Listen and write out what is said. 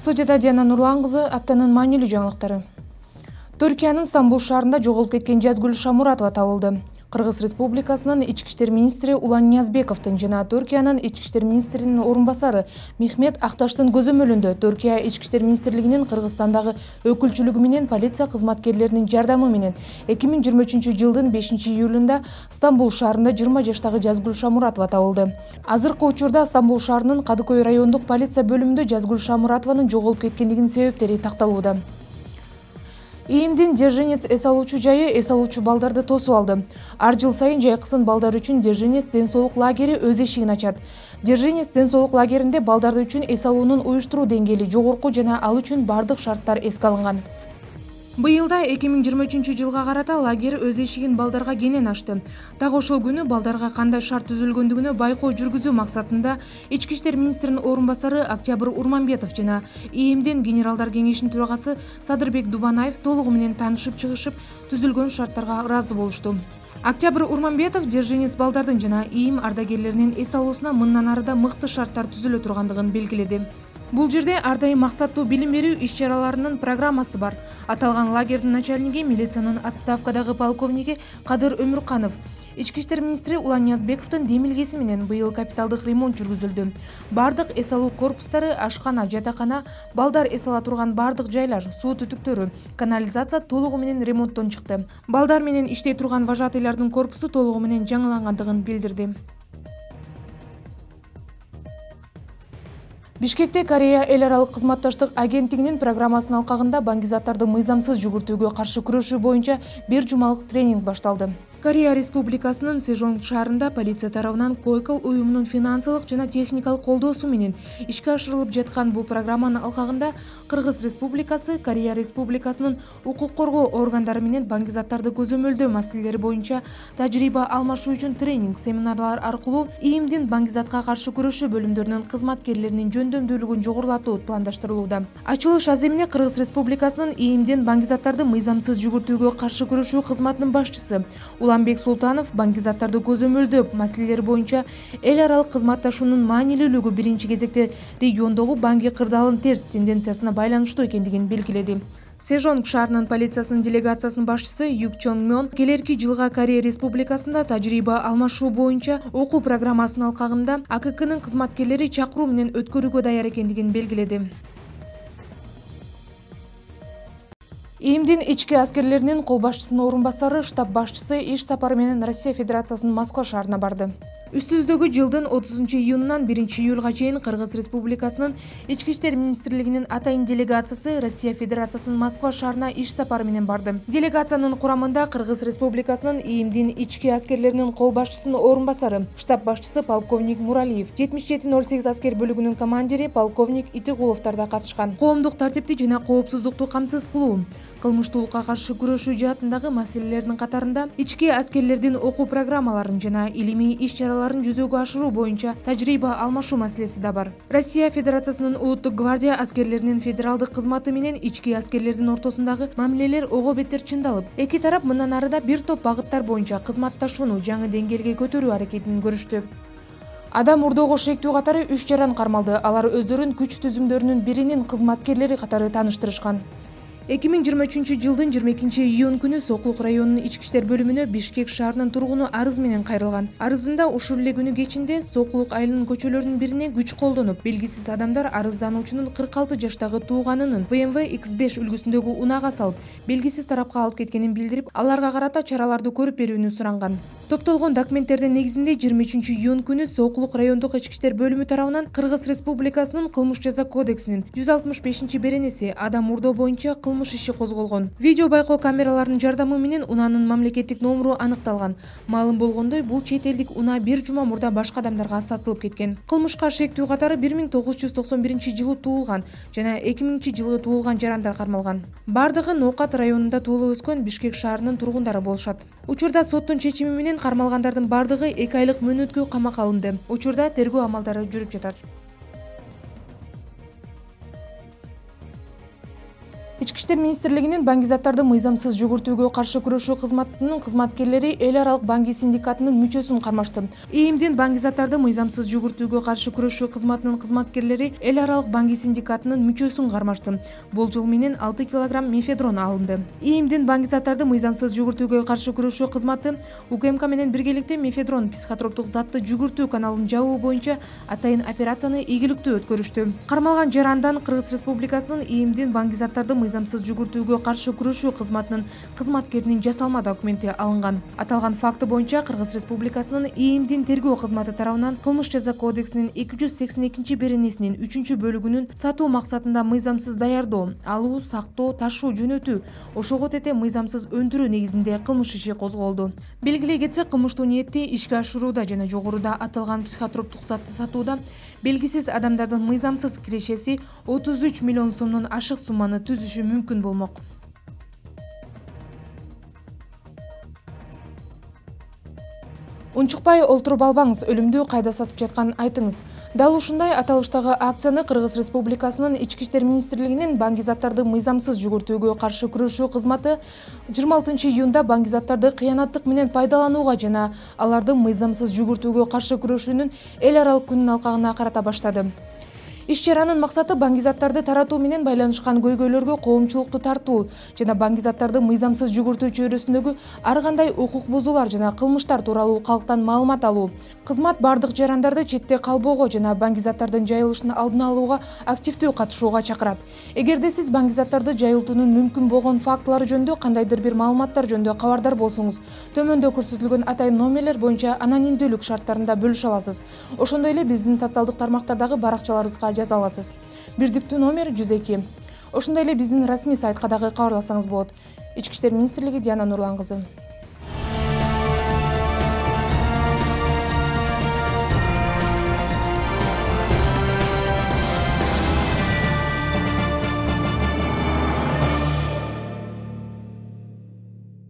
Студияда Диана Нурлан кызы, аптанын маанилүү жаңылыктары. Түркиянын Стамбул шаарында жоголуп кеткен Жазгүл Шамуратова табылды. Кыргыз Республикасынын Ички иштер министри Улан Ниязбековдун жана Түркиянын Ички иштер министринин орун басары Мехмет Акташтын көзөмөлүндө Түркия Ички иштер министрлигинин Кыргызстандагы өкүлчүлүгү менен полиция кызматкерлеринин жардамы менен 2023-жылдын 5-июлунда Стамбул шаарында 20 жаштагы Жазгүл Шамуратова табылды. Азыркы учурда Стамбул шаарынын Кадыкөй райондук полиция бөлүмүндө Жазгүл Шамуратованын жоголуп кеткендигинин себептери такталууда. ИИМдин Держинец эс алуучу жайы эс алуучу балдарды тосуп алды. Ар жыл сайын жайкысын балдар үчүн Держинец ден соолук лагери өз эшигин ачат. Держинец ден соолук лагеринде балдар үчүн эс алуунун уюштуруу деңгээли жогорку жана ал үчүн бардык шарттар эске алынган. Быйылда 2023-жылга карата лагерь өз эшигин балдарга кенен ачты. Так ошол күнү балдарга кандай шарт түзүлгөндүгүнө байкоо жүргүзүү максатында Ички иштер министринин орун басары Октябрь Урманбетов жана ИИМдин генералдар кеңешинин төрагасы Садырбек Дубанаев толугу менен таанышып чыгышып, түзүлгөн шарттарга ыраазы болушту. Октябрь Урманбетов Держинец балдардын жана ИИМ ардагерлеринин эс алуусуна мындан арыда мыкты шарттар түзүлө тургандыгын белгиледи. Бул жерде ар дайым максаттуу билим берүү иш-чараларынын программасы бар. Аталган лагердин начальниги милициянын отставкадагы полковниги Кадыр Өмүрканов. Ички иштер министри Улан Ниязбековдун демилгеси менен быйыл капиталдык ремонт жүргүзүлдү. Бардык эс алуу корпустары, ашкана, жатакана, балдар эс ала турган бардык жайлар, суу түтүктөрү, канализация толугу менен ремонттон чыкты. Балдар менен иштей турган вожатыйлардын корпусу толугу менен жаңылангандыгын билдирди. Бишкекте Корея эл аралык кызматташтык агенттигинин программасынын алкагында баңгизаттарды мыйзамсыз жүгүртүүгө каршы күрөшүү боюнча бир жумалык тренинг башталды. Корея Республикасынын Сежон шаарында полиция тарабынан Койко уюмунун финансылык жана техникалык колдоосу менен ишке ашырылып жаткан бул программанын алкагында Кыргыз Республикасы, Корея Республикасынын укук коргоо органдары менен баңгизаттарды көзөмөлдөө маселелери боюнча тажрыйба алмашуу үчүн тренинг, семинарлар аркылуу ИИМдин баңгизатка каршы күрөшүү бөлүмдөрүнүн кызматкерлеринин жөндөмдүүлүгүн жогорулатуу пландаштырылууда. Ачылыш аземине Кыргыз Республикасынын ИИМдин баңгизаттарды мыйзамсыз жүгүртүүгө каршы күрөшүү кызматынын башчысы Уланбек Султанов баңгизаттарды көзөмөлдөө маселелери боюнча эл аралык кызматташуунун маанилүүлүгү биринчи кезекте региондогу баңги кырдаалынын терс тенденциясына байланыштуу экендигин белгиледи. Сежон шаарынын полициясынын делегациясынын башчысы Юк Чон Мён келерки жылга Корея Республикасында тажрыйба алмашуу боюнча окуу программасынын алкагында АККнын кызматкерлери чакыруу менен өткөрүүгө даяр экендигин белгиледи. ИИМдин ички аскерлеринин кол башчысынын орун басары штаб башчысы иш сапары менен Россия Федерациясынын Москва шаарына барды. Үстүбүздөгү жылдын 30-июнунан 1-июлга чейин Кыргыз Республикасынын Ички иштер министрлигинин атайын делегациясы Россия Федерациясынын Москва шаарына иш сапары менен барды. Делегациянын курамында Кыргыз Республикасынын ИИМдин ички аскерлеринин кол башчысынын орун басары, штаб башчысы полковник Муралиев, 7708 аскер бөлүгүнүн командири полковник Итигуловдор да катышкан. Коомдук тартипти жана коопсуздукту камсыз кылуу, кылмыштуулукка каршы күрөшүү жаатындагы маселелердин катарында ички аскерлердин окуу программаларын жана илимий иш-чараларын жүзөгө ашыруу боюнча тажрыйба алмашуу маселеси да бар. Россия Федерациясынын улуттук гвардия аскерлеринин федералдык кызматы менен ички аскерлердин ортосундагы мамилелер ого бетер чындалып, эки тарап мындан арыда бир топ багыттар боюнча кызматташууну жаңы деңгээлге көтөрүү аракетин көрүштү. Адам урдоого шектүү катары 3 жаран кармалды. Алар өздөрүн күч түзүмдөрүнүн биринин кызматкерлери катары тааныштырышкан. 2023-жылдын 22-июн күнү Соклук районунун ички иштер бөлүмүнө Бишкек шаарынын тургуну арыз менен кайрылган. Арызында ушул эле күнү кечинде Соклук айылынын көчөлөрүнүн бирине күч колдонуп, белгисиз адамдар арыздануучунун 46 жаштагы тууганынын BMW X5 үлгүсүндөгү унаага салып, белгисиз тарапка алып кеткенин билдирип, аларга карата чараларды көрүп берүүнү суранган. Топтолгон документтердин негизинде 23-июн күнү Соклук райондук ички иштер бөлүмү тарабынан Кыргыз Республикасынын кылмыш жаза кодексинин 165-беренеси адам урдоо боюнча кылмыш иши козголгон. Видео байкоо камераларынын жардамы менен унаанын мамлекеттик номуру аныкталган. Маалым болгондой, бул чет элдик унаа бир жума мурда башка адамдарга сатылып кеткен. Кылмышка шектүү катары 1991-жылы туулган жана 2000-жылы туулган жарандар кармалган. Бардыгы Ноокат районунда туулуп өскөн Бишкек шаарынын тургундары болушат. Учурда соттун чечими менен кармалгандардын бардыгы 2 айлык мөөнөткө камакка алынды. Учурда тергөө амалдары жүрүп жатат. Ички иштер министрлигинин баңгизаттарды мыйзамсыз жүгүртүүгө каршы күрөшүү кызматынын кызматкерлери эл аралык баңги синдикатынын мүчөсүн кармашты. ИИМдин баңгизаттарды мыйзамсыз жүгүртүүгө каршы күрөшүү кызматынын кызматкерлери эл аралык баңги синдикатынын мүчөсүн кармашты. Болжол менен 6 килограмм мефедрон алынды. ИИМдин баңгизаттарды мыйзамсыз жүгүртүүгө каршы күрөшүү кызматы УКМК менен биргеликте мефедрон психотроптук затты жүгүртүү каналын жабуу боюнча атайын операцияны ийгиликтүү өткөрүштү. Кармалган жарандан Кыргыз Республикасынын ИИМдин баңгизаттарды мыйзамсыз жүгүртүүгө каршы күрөшүү кызматынын кызматкеринин жасалма документи алынган. Аталган факты боюнча Кыргыз Республикасынын ИИМдин тергөө кызматы тарабынан Кылмыш жаза кодексинин 282-беренесинин 3-бөлүгүнүн сатуу максатында мыйзамсыз даярдоо, алуу, сактоо, ташуу, жөнөтүү, ошого тете мыйзамсыз өндүрүү негизинде кылмыш иши козголду. Белгилей кетсек, кылмыштуу ниетти ишке ашырууда жана жогоруда аталган психотроптук затты сатууда белгисиз адамдардын мыйзамсыз кирешеси 33 миллион сомдон ашык сумманы түзүшү мүмкүн болмок. Унчукпай олтуруп албаңыз, өлүмдү кайда сатып жатканын айтыңыз. Дал ушундай аталыштагы акцияны Кыргыз Республикасынын Ички иштер министрлигинин баңгизаттарды мыйзамсыз жүгүртүүгө каршы күрөшүү кызматы 26-июнда баңгизаттарды кыянаттык менен пайдаланууга жана аларды мыйзамсыз жүгүртүүгө каршы күрөшүүнүн эл аралык күнүнүн алкагына карата баштады. Иш-чаранын максаты баңгизаттарды таратуу менен байланышкан көйгөйлөргө коомчулукту тартуу жана баңгизаттарды мыйзамсыз жүгүртүү чөйрөсүндөгү ар кандай укук бузуулар жана кылмыштар тууралуу калктан маалымат алуу. Кызмат бардык жарандарды четте калбоого жана баңгизаттардын жайылышын алдын алууга активдүү катышууга чакырат. Эгерде сиз баңгизаттарды жайылтуунун мүмкүн болгон фактылары жөнүндө кандайдыр бир маалыматтар жөнүндө кабардар болсоңуз, төмөндө көрсөтүлгөн атайын номерлер боюнча анонимдүүлүк шарттарында бөлүшө аласыз. Ошондой эле биздин социалдык тармактардагы баракчаларыбызга жаза аласыз. Бирдиктүү номер 102. Ошондой эле биздин расмий сайтка дагы кабарласаңыз болот. Ички иштер министрлиги, Диана Нурлан кызы.